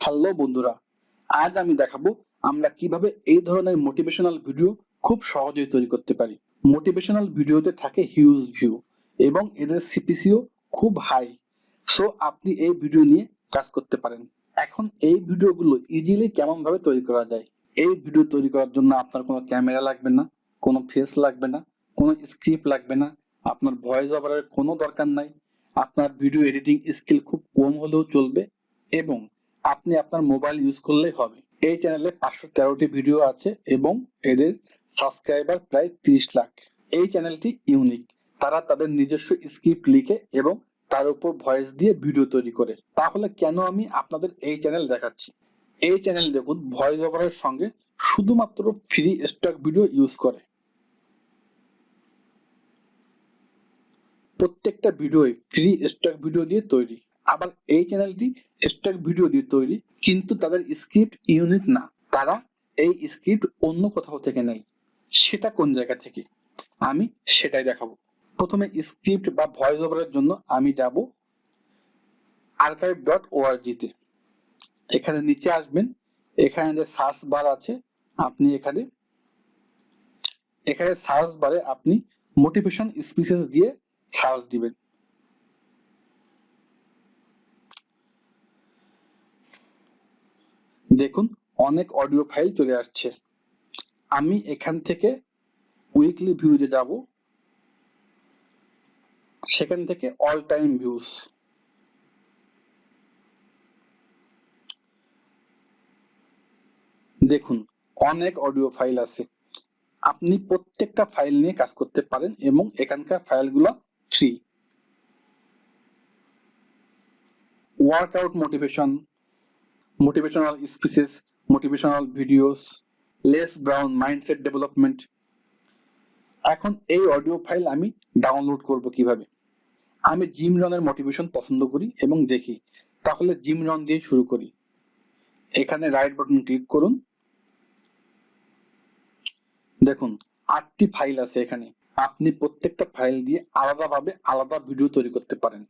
Hello বন্ধুরা, আজ আমি দেখাবো আমরা কিভাবে এই ধরনের মোটিভেশনাল ভিডিও খুব সহজেই তৈরি করতে পারি। মোটিভেশনাল ভিডিওতে থাকে হিউজ ভিউ এবং এদের সিপিসিও খুব হাই। সো আপনি এই ভিডিও নিয়ে কাজ করতে পারেন। এখন এই ভিডিওগুলো ইজিলি কেমন ভাবে তৈরি করা যায়। এই ভিডিও তৈরি করার জন্য আপনার কোনো ক্যামেরা লাগবে না, কোনো ফেস লাগবে না, কোনো স্ক্রিপ্ট লাগবে না, আপনার ভয়েস ওভারের কোনো দরকার নাই, আপনার ভিডিও এডিটিং স্কিল খুব কম হলেও চলবে এবং আপনি আপনার মোবাইল ইউজ করলেই হবে। এই চ্যানেলে 513টি ভিডিও আছে এবং এদের সাবস্ক্রাইবার প্রায় 30 লাখ। এই চ্যানেলটি ইউনিক। তারা তাদের নিজস্ব স্ক্রিপ্ট লিখে এবং তার উপর ভয়েস দিয়ে ভিডিও তৈরি করে। তাহলে কেন আমি আপনাদের এই চ্যানেল দেখাচ্ছি? এই চ্যানেল দেখুন ভয়েস ওভারের সঙ্গে শুধুমাত্র ফ্রি স্টক ভিডিও ইউজ করে। প্রত্যেকটা ভিডিওই ফ্রি স্টক ভিডিও দিয়ে তৈরি। আবার এই চ্যানেলটি স্টক ভিডিও দিয়ে তৈরি, কিন্তু তাদের স্ক্রিপ্ট ইউনিক না। তারা এই স্ক্রিপ্ট অন্য কোথাও থেকে নেয়। সেটা কোন জায়গা থেকে আমি সেটাই দেখাবো। প্রথমে স্ক্রিপ্ট বা ভয়েস ওভারের জন্য আমি যাব archive.org তে। এখানে নিচে আসবেন, এখানে যে সার্চ বার আছে আপনি এখানে সার্চ বারে আপনি মোটিভেশন স্পিচেস দিয়ে সার্চ দিবেন। দেখুন অনেক অডিও ফাইল চলে আসছে। আমি এখান থেকে উইকলি ভিউজে যাব, সেখান থেকে অল টাইম ভিউজ। দেখুন অনেক অডিও ফাইল আছে। আপনি প্রত্যেকটা ফাইল নিয়ে কাজ করতে পারেন এবং এখানকার ফাইলগুলো free. Workout motivation, motivational speeches, motivational videos, Les Brown mindset development. এখন এই অডিও ফাইল আমি ডাউনলোড করব কিভাবে? আমি জিম রনের মোটিভেশন পছন্দ করি এবং দেখি, তাহলে জিম রন দিয়ে শুরু করি। এখানে রাইট বাটন ক্লিক করুন। দেখুন 8টি ফাইল আছে এখানে। আপনি প্রত্যেকটা ফাইল দিয়ে আলাদাভাবে আলাদা ভিডিও তৈরি করতে পারেন,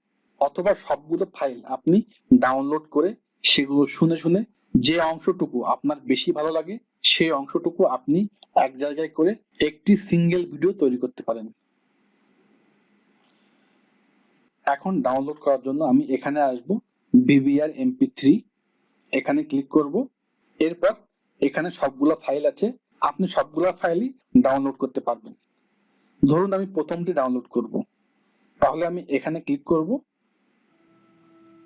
অথবা সবগুলো ফাইল আপনি ডাউনলোড করে সেগুলো শুনে শুনে যে অংশটুকু আপনার বেশি ভালো লাগে সেই অংশটুকু আপনি এক জায়গায় করে একটি সিঙ্গেল ভিডিও তৈরি করতে পারেন। এখন ডাউনলোড করার জন্য আমি এখানে আসব, ভিভিআর MP3, এখানে ক্লিক করব। এরপর এখানে সবগুলো ফাইল আছে, আপনি সবগুলো ফাইলই ডাউনলোড করতে পারবেন। ধরুন আমি প্রথমটি ডাউনলোড করব, তাহলে আমি এখানে ক্লিক করব।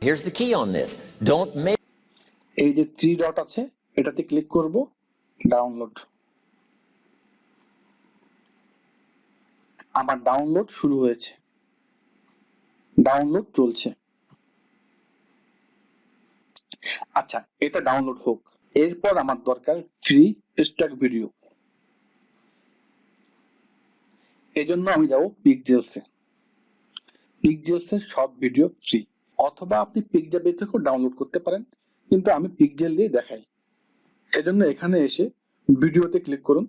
Here's the key on this. Don't make এই যে 3 ডট আছে এটাতে ক্লিক করব, ডাউনলোড। আমার ডাউনলোড শুরু হয়েছে, ডাউনলোড চলছে। আচ্ছা এটা ডাউনলোড হোক। এরপর আমার দরকার ফ্রি স্টক ভিডিও। এজন্য আমি যাব পিক্সেলসে। পিক্সেলসে সব ভিডিও ফ্রি, অথবা আপনি পিক্সেল থেকেও ডাউনলোড করতে পারেন, কিন্তু আমি পিক্সেল দিয়ে দেখাই। এজন্য এখানে এসে ভিডিওতে ক্লিক করুন।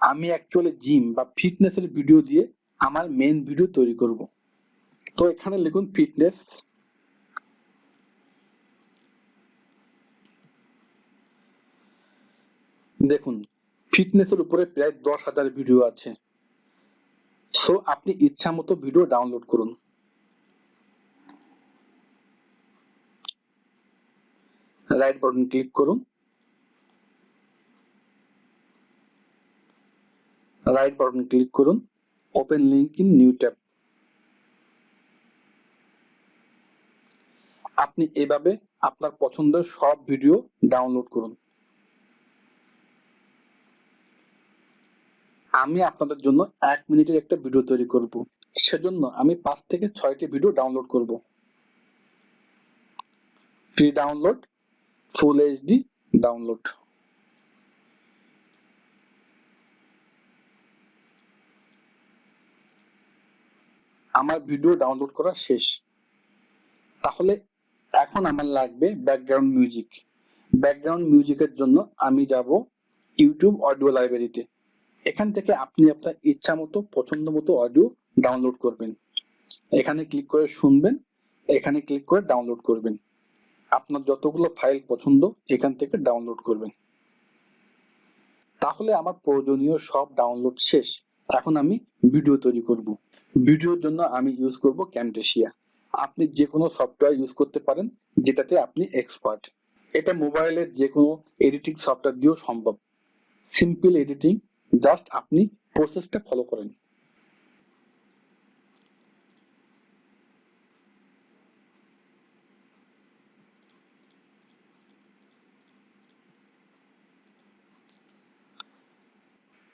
আমি অ্যাকচুয়ালি জিম বা ফিটনেসের ভিডিও দিয়ে আমার মেইন ভিডিও তৈরি করব। তো এখানে লিখুন ফিটনেস। দেখুন ফিটনেসের উপরে প্রায় 10,000 ভিডিও আছে। সো আপনি ইচ্ছা মতো ভিডিও ডাউনলোড করুন। রাইট বাটন ক্লিক করুন, রাইট বাটন ক্লিক করুন, open link in new tab. আপনি এভাবে আপনার পছন্দের সব ভিডিও ডাউনলোড করুন। আমি আপনাদের জন্য 1 মিনিটের একটা ভিডিও তৈরি করব, সেজন্য আমি 5 থেকে 6টি ভিডিও ডাউনলোড করব। Free download, full HD download. আমার ভিডিও ডাউনলোড করা শেষ। তাহলে এখন আমার লাগবে ব্যাকগ্রাউন্ড মিউজিক। ব্যাকগ্রাউন্ড মিউজিকের জন্য আমি যাব ইউটিউব অডিও লাইব্রেরিতে। এখান থেকে আপনি আপনার ইচ্ছা মতো পছন্দ মতো অডিও ডাউনলোড করবেন। এখানে ক্লিক করে শুনবেন, এখানে ক্লিক করে ডাউনলোড করবেন। আপনার যতগুলো ফাইল পছন্দ এখান থেকে ডাউনলোড করবেন। তাহলে আমার প্রয়োজনীয় সব ডাউনলোড শেষ। এখন আমি ভিডিও তৈরি করব। ভিডিওর জন্য আমি ইউজ করব ক্যামটেসিয়া। আপনি যে কোনো সফটওয়্যার ইউজ করতে পারেন যেটাতে আপনি এক্সপার্ট। এটা মোবাইলের যে কোনো এডিটিং সফটওয়্যার দিয়েও সম্ভব। সিম্পল এডিটিং, জাস্ট আপনি প্রসেসটা ফলো করেন।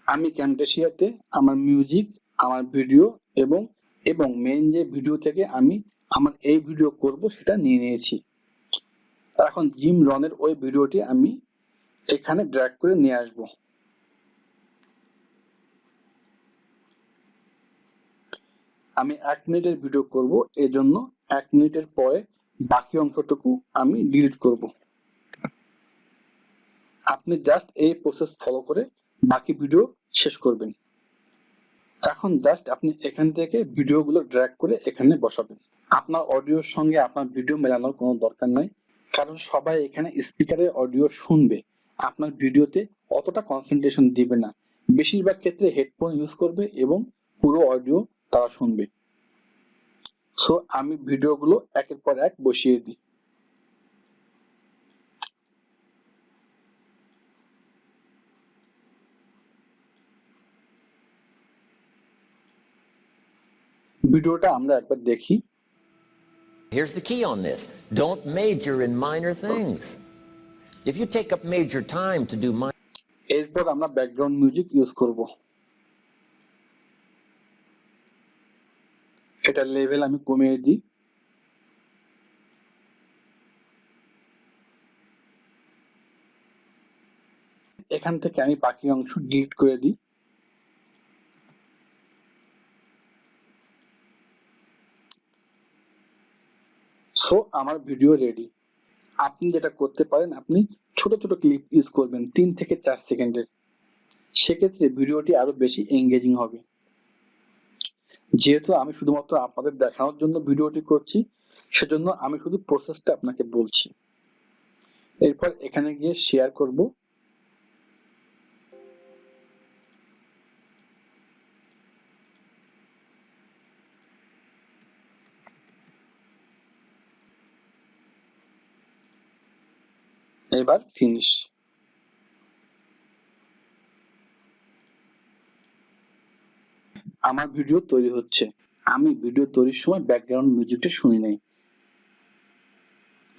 আমি ক্যামটেসিয়াতে আমার মিউজিক, আমার ভিডিও এবং এবং মেইন যে ভিডিও থেকে আমি আমার এই ভিডিও করব সেটা নিয়ে নিয়েছি। এখন জিম রনের ওই ভিডিওটি আমি এখানে ড্র্যাগ করে নিয়ে আসব। আমি 1 মিনিটের ভিডিও করব, এজন্য 1 মিনিটের পরে বাকি অংশটুকু আমি ডিলিট করব। আপনি জাস্ট এই প্রসেস ফলো করে বাকি ভিডিও শেষ করবেন। এখন জাস্ট আপনি এখান থেকে ভিডিওগুলো ড্র্যাগ করে এখানে বসাবেন। আপনার অডিওর সঙ্গে আপনার ভিডিও মেলানোর কোনো দরকার নাই, কারণ সবাই এখানে স্পিকারের অডিও শুনবে, আপনার ভিডিওতে অতটা কনসেন্ট্রেশন দিবে না। বেশিরভাগ ক্ষেত্রে হেডফোন ইউজ করবে এবং পুরো অডিও তারা শুনবে। সো আমি ভিডিওগুলো একের পর এক বসিয়ে দিই। ভিডিওটা আমরা একবার দেখি। Here's the key on this. Don't major in minor things. If you take up major time to do minor, এরপর আমরা ব্যাকগ্রাউন্ড মিউজিক ইউজ করব। এটার লেভেল আমি কমিয়ে দিই। এখান থেকে আমি বাকি অংশ ডিলিট করে দিই। সো আমার ভিডিও রেডি। আপনি যেটা করতে পারেন, আপনি ছোট ছোট ক্লিপ ইউজ করবেন 3 থেকে 4 সেকেন্ডের। সেক্ষেত্রে ভিডিওটি আরো বেশি এঙ্গেজিং হবে। যেহেতু আমি শুধুমাত্র আপনাদের দেখানোর জন্য ভিডিওটি করছি, সেজন্য আমি শুধু প্রসেসটা আপনাকে বলছি। এরপর এখানে গিয়ে শেয়ার করব। এবার ফিনিশ। আমার ভিডিও তৈরি হচ্ছে। আমি ভিডিও তৈরির সময় ব্যাকগ্রাউন্ড মিউজিকটা শুনি নাই।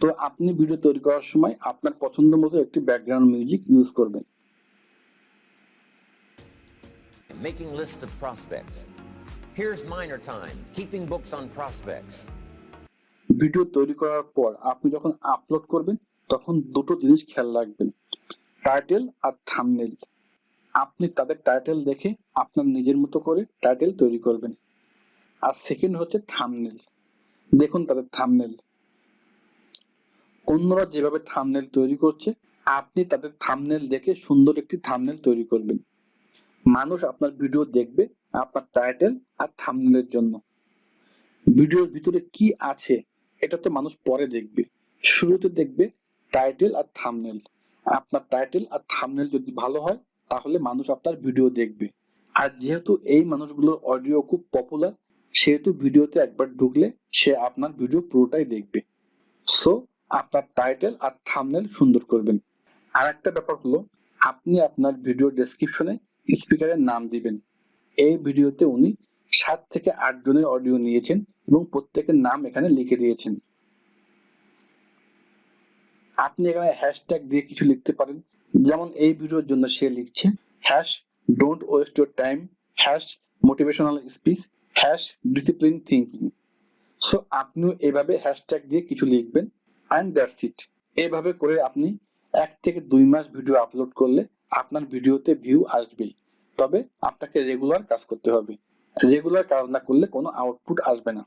তো আপনি ভিডিও তৈরি করার সময় আপনার পছন্দ মতো একটি ব্যাকগ্রাউন্ড মিউজিক ইউজ করবেন। making lists of prospects. Here's minor time, keeping books on prospects. Video তৈরি করার পর আপনি যখন আপলোড করবেন তখন দুটো জিনিস খেয়াল রাখবেন, টাইটেল আর থাম্বনেইল। আপনি তাদের টাইটেল দেখে আপনার নিজের মতো করে টাইটেল তৈরি করবেন। আর সেকেন্ড হচ্ছে থাম্বনেইল। দেখুন তাদের থাম্বনেইল, অন্যরা যেভাবে থাম্বনেইল তৈরি করছে আপনি তাদের থাম্বনেইল দেখে সুন্দর একটি থাম্বনেইল তৈরি করবেন। মানুষ আপনার ভিডিও দেখবে আপনার টাইটেল আর থাম্বনেইলের জন্য। ভিডিওর ভিতরে কি আছে এটা তো মানুষ পরে দেখবে, শুরুতে দেখবে টাইটেল আর থাম্বনেইল। আপনার টাইটেল আর থাম্বনেইল যদি ভালো হয় তাহলে মানুষ আপনার ভিডিও দেখবে। আর যেহেতু এই মানুষগুলোর অডিও খুব পপুলার, সেহেতু ভিডিওতে একবার ঢুকলে সে আপনার ভিডিও পুরোটাই দেখবে। সো আপনার টাইটেল আর থাম্বনেইল সুন্দর করবেন। আর একটা ব্যাপার হলো, আপনি আপনার ভিডিও ডেসক্রিপশনে স্পিকারের নাম দিবেন। এই ভিডিওতে উনি 7 থেকে 8 জনের অডিও নিয়েছেন এবং প্রত্যেকের নাম এখানে লিখে দিয়েছেন। আপনি এখানে হ্যাশট্যাগ দিয়ে কিছু লিখতে পারেন, যেমন এই ভিডিওর জন্য সে লিখছে hash don't waste your time, hash motivational speech, hash discipline thinking. So আপনিও এভাবে হ্যাশট্যাগ দিয়ে কিছু লিখবেন অ্যান্ড দ্যাটস ইট। এভাবে করে আপনি 1 থেকে 2 মাস ভিডিও আপলোড করলে আপনার ভিডিওতে ভিউ আসবেই। তবে আপনাকে রেগুলার কাজ করতে হবে। রেগুলার কাজ না করলে কোনো আউটপুট আসবে না।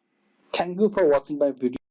Thank you for watching my video.